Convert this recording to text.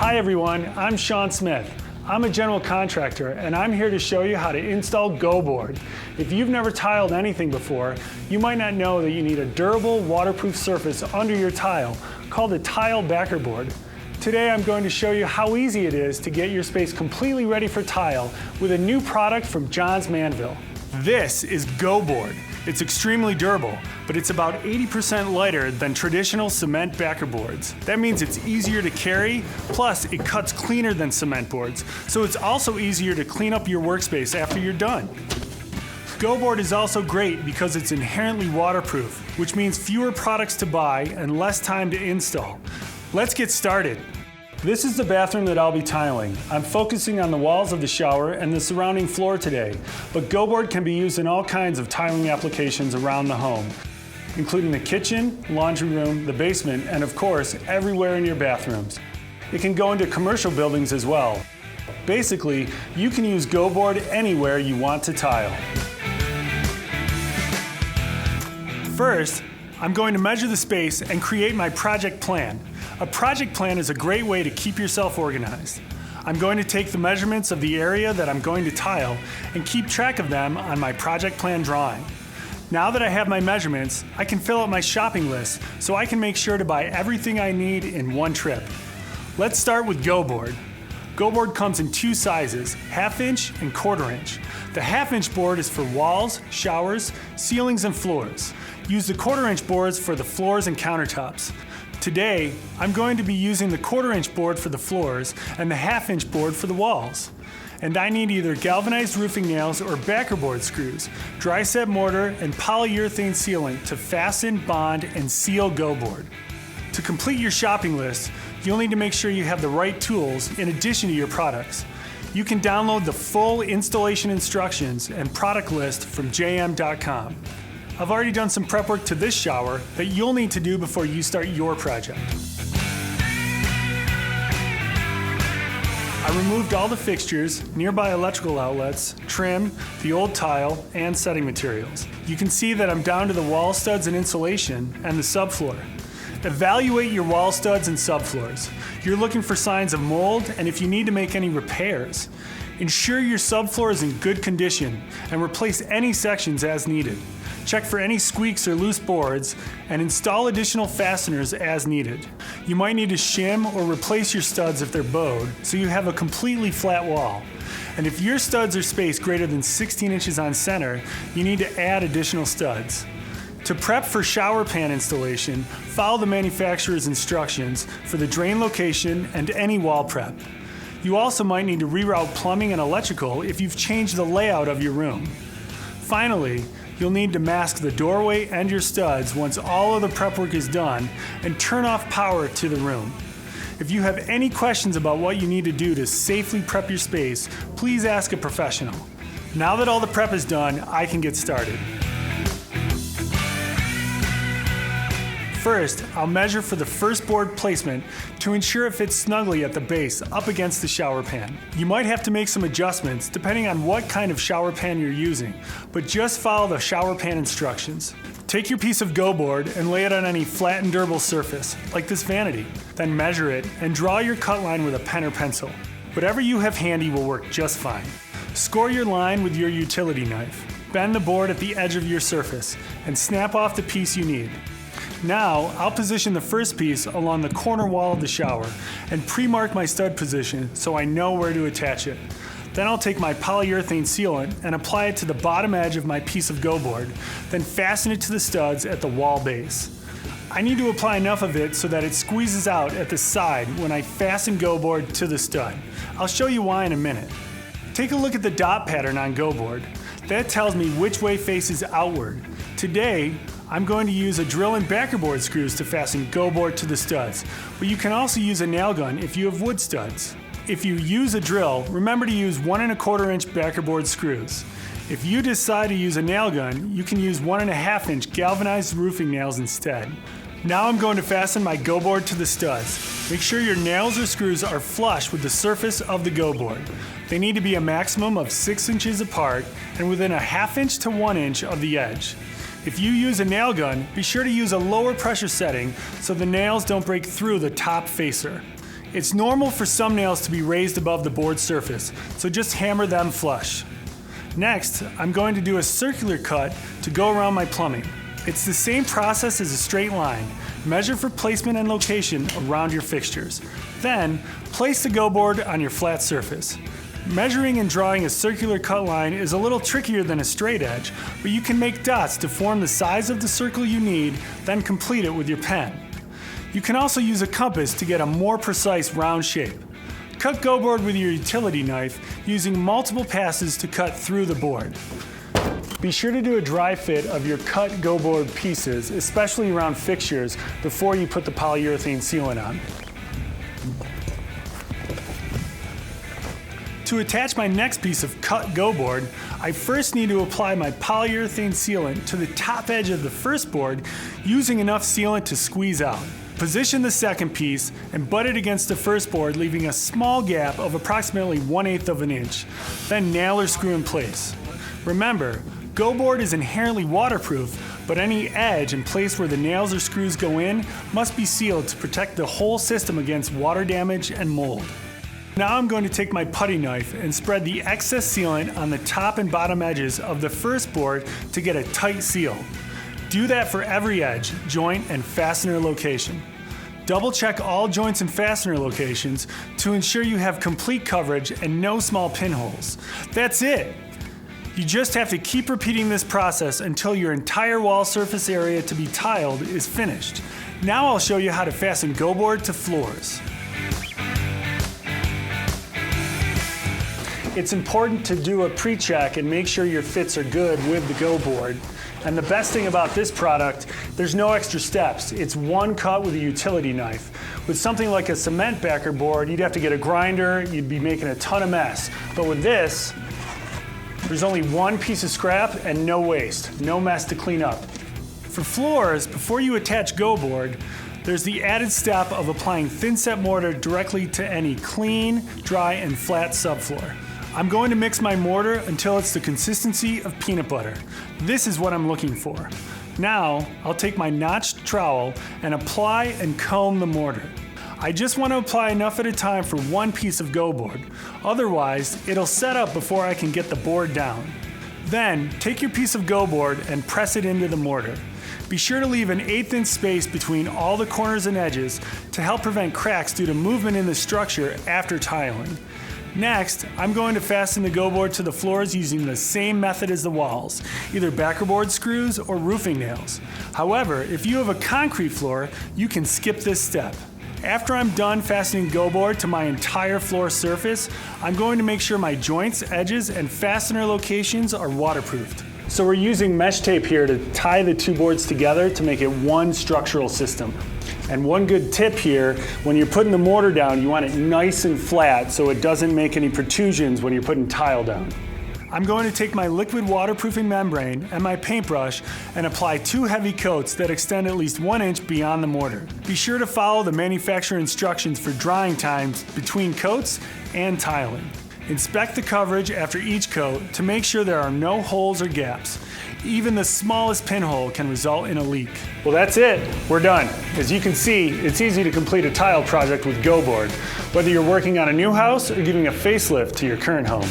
Hi everyone, I'm Sean Smith. I'm a general contractor and I'm here to show you how to install GoBoard. If you've never tiled anything before, you might not know that you need a durable, waterproof surface under your tile called a tile backer board. Today I'm going to show you how easy it is to get your space completely ready for tile with a new product from Johns Manville. This is GoBoard. It's extremely durable, but it's about 80% lighter than traditional cement backer boards. That means it's easier to carry, plus it cuts cleaner than cement boards, so it's also easier to clean up your workspace after you're done. GoBoard is also great because it's inherently waterproof, which means fewer products to buy and less time to install. Let's get started. This is the bathroom that I'll be tiling. I'm focusing on the walls of the shower and the surrounding floor today, but GoBoard can be used in all kinds of tiling applications around the home, including the kitchen, laundry room, the basement, and of course, everywhere in your bathrooms. It can go into commercial buildings as well. Basically, you can use GoBoard anywhere you want to tile. First, I'm going to measure the space and create my project plan. A project plan is a great way to keep yourself organized. I'm going to take the measurements of the area that I'm going to tile and keep track of them on my project plan drawing. Now that I have my measurements, I can fill out my shopping list so I can make sure to buy everything I need in one trip. Let's start with GoBoard. GoBoard comes in two sizes, 1/2 inch and 1/4 inch. The 1/2 inch board is for walls, showers, ceilings, and floors. Use the 1/4 inch boards for the floors and countertops. Today, I'm going to be using the 1/4 inch board for the floors and the 1/2 inch board for the walls. And I need either galvanized roofing nails or backer board screws, dry set mortar, and polyurethane sealant to fasten, bond, and seal GoBoard. To complete your shopping list, you'll need to make sure you have the right tools in addition to your products. You can download the full installation instructions and product list from jm.com. I've already done some prep work to this shower that you'll need to do before you start your project. I removed all the fixtures, nearby electrical outlets, trim, the old tile, and setting materials. You can see that I'm down to the wall studs and insulation and the subfloor. Evaluate your wall studs and subfloors. You're looking for signs of mold and if you need to make any repairs. Ensure your subfloor is in good condition and replace any sections as needed. Check for any squeaks or loose boards and install additional fasteners as needed. You might need to shim or replace your studs if they're bowed so you have a completely flat wall. And if your studs are spaced greater than 16 inches on center, you need to add additional studs. To prep for shower pan installation, follow the manufacturer's instructions for the drain location and any wall prep. You also might need to reroute plumbing and electrical if you've changed the layout of your room. Finally, you'll need to mask the doorway and your studs once all of the prep work is done and turn off power to the room. If you have any questions about what you need to do to safely prep your space, please ask a professional. Now that all the prep is done, I can get started. First, I'll measure for the first board placement to ensure it fits snugly at the base up against the shower pan. You might have to make some adjustments depending on what kind of shower pan you're using, but just follow the shower pan instructions. Take your piece of GoBoard and lay it on any flat and durable surface, like this vanity. Then measure it and draw your cut line with a pen or pencil. Whatever you have handy will work just fine. Score your line with your utility knife. Bend the board at the edge of your surface and snap off the piece you need. Now, I'll position the first piece along the corner wall of the shower and pre-mark my stud position so I know where to attach it. Then I'll take my polyurethane sealant and apply it to the bottom edge of my piece of GoBoard, then fasten it to the studs at the wall base. I need to apply enough of it so that it squeezes out at the side when I fasten GoBoard to the stud. I'll show you why in a minute. Take a look at the dot pattern on GoBoard. That tells me which way faces outward. Today, I'm going to use a drill and backer board screws to fasten GoBoard to the studs, but you can also use a nail gun if you have wood studs. If you use a drill, remember to use 1 1/4 inch backer board screws. If you decide to use a nail gun, you can use 1 1/2 inch galvanized roofing nails instead. Now I'm going to fasten my GoBoard to the studs. Make sure your nails or screws are flush with the surface of the GoBoard. They need to be a maximum of 6 inches apart and within a 1/2 inch to 1 inch of the edge. If you use a nail gun, be sure to use a lower pressure setting so the nails don't break through the top facer. It's normal for some nails to be raised above the board surface, so just hammer them flush. Next, I'm going to do a circular cut to go around my plumbing. It's the same process as a straight line. Measure for placement and location around your fixtures. Then, place the GoBoard on your flat surface. Measuring and drawing a circular cut line is a little trickier than a straight edge, but you can make dots to form the size of the circle you need, then complete it with your pen. You can also use a compass to get a more precise round shape. Cut GoBoard with your utility knife using multiple passes to cut through the board. Be sure to do a dry fit of your cut GoBoard pieces, especially around fixtures, before you put the polyurethane sealant on. To attach my next piece of cut GoBoard, I first need to apply my polyurethane sealant to the top edge of the first board using enough sealant to squeeze out. Position the second piece and butt it against the first board, leaving a small gap of approximately 1/8 of an inch. Then nail or screw in place. Remember, GoBoard is inherently waterproof, but any edge and place where the nails or screws go in must be sealed to protect the whole system against water damage and mold. Now I'm going to take my putty knife and spread the excess sealant on the top and bottom edges of the first board to get a tight seal. Do that for every edge, joint, and fastener location. Double check all joints and fastener locations to ensure you have complete coverage and no small pinholes. That's it! You just have to keep repeating this process until your entire wall surface area to be tiled is finished. Now I'll show you how to fasten GoBoard to floors. It's important to do a pre-check and make sure your fits are good with the GoBoard. And the best thing about this product, there's no extra steps. It's one cut with a utility knife. With something like a cement backer board, you'd have to get a grinder, you'd be making a ton of mess. But with this, there's only one piece of scrap and no waste, no mess to clean up. For floors, before you attach GoBoard, there's the added step of applying thin-set mortar directly to any clean, dry, and flat subfloor. I'm going to mix my mortar until it's the consistency of peanut butter. This is what I'm looking for. Now, I'll take my notched trowel and apply and comb the mortar. I just want to apply enough at a time for one piece of GoBoard. Otherwise, it'll set up before I can get the board down. Then, take your piece of GoBoard and press it into the mortar. Be sure to leave an 1/8 inch space between all the corners and edges to help prevent cracks due to movement in the structure after tiling. Next, I'm going to fasten the GoBoard to the floors using the same method as the walls, either backerboard screws or roofing nails. However, if you have a concrete floor, you can skip this step. After I'm done fastening GoBoard to my entire floor surface, I'm going to make sure my joints, edges, and fastener locations are waterproofed. So we're using mesh tape here to tie the two boards together to make it one structural system. And one good tip here, when you're putting the mortar down, you want it nice and flat so it doesn't make any protrusions when you're putting tile down. I'm going to take my liquid waterproofing membrane and my paintbrush and apply 2 heavy coats that extend at least 1 inch beyond the mortar. Be sure to follow the manufacturer instructions for drying times between coats and tiling. Inspect the coverage after each coat to make sure there are no holes or gaps. Even the smallest pinhole can result in a leak. Well, that's it. We're done. As you can see, it's easy to complete a tile project with GoBoard, whether you're working on a new house or giving a facelift to your current home.